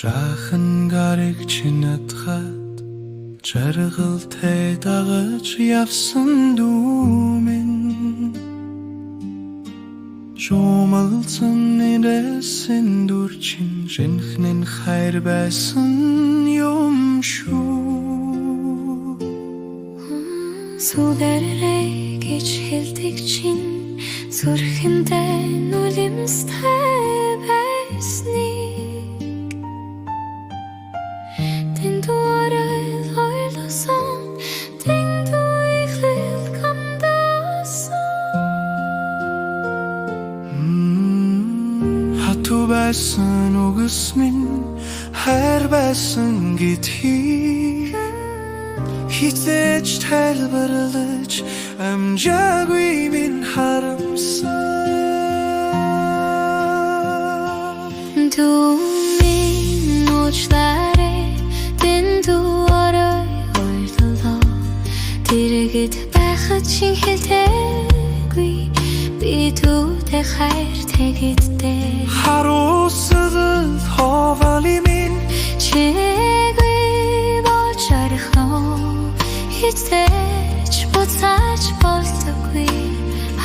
Жаахан гариг чинадхад жаргалтай дагаж явсан дүүмэн Жумалсан нэрсэн дүрчин жинхнэн хайр байсан юм шүү Сүгэрэй гэж хэлдэг чинь зүрхэндээ нүлэмстэй байсныг Тэндуарай ойлосон Тэнду ихлэл камдасан Хатуу байсан үгс минь хайр байсан гэдгийг Хизээж тайлбарлаж амжаагүй минь харамсан Дүүмийн уучлаарай Тэндуарай ойлолоо Дэргэд байхад чин хэлдэггүй Би түүтэй хайр тэгэдтэй Харуусгал ховали минь Чиггүй болж арихноо Хизээж буцааж болдоггүй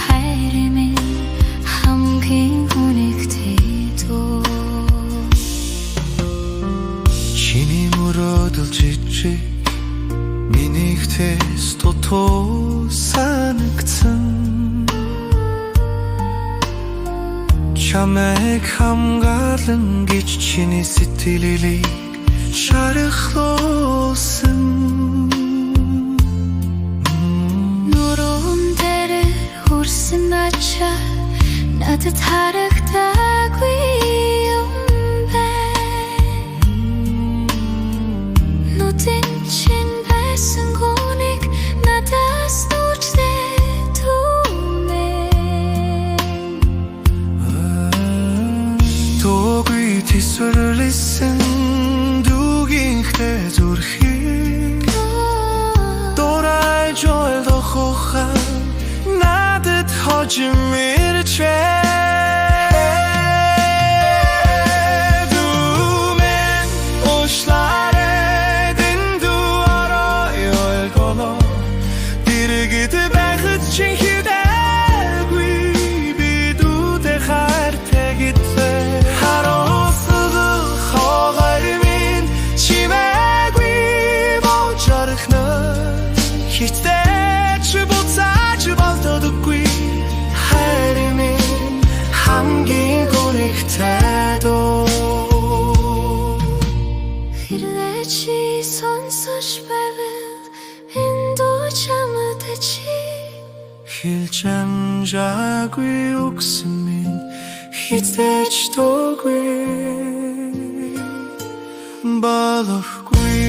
Хайр минь хамгийн үнэтэй дөө Чиний мөрөөдөл жижиг Минийхтэйс дутуу санагдсан Чамайг хамгаалан гэж чиний сэтгэлийг шархлуулсан Нуруунд дээр хүрсэн ачаа Надад харагдаагүй юм байна Нүдэн чинь байсан гүнийг надаас нүчлээ Туугүй тисвэрлсэн дүүгийнхээ зүрхийг Дурайж ойлгохоо надад хожим ирчээ Дүүмэн уучлаарай Тэндуарай ойлголоо Дэргэд байхад чин хэлдэггүй Би түүтэй хайр тэгэдтэй Харуусгал ховор минь чимээгүй болж орхино Хизээж буцааж болдоггүй хайр минь хамгийн үнэтэй дөө Хэрвээ чи сонсож байвал энэ дуу чамд чи Хэлж амжаагүй үгсэн минь хизээж дуугүй болохгүй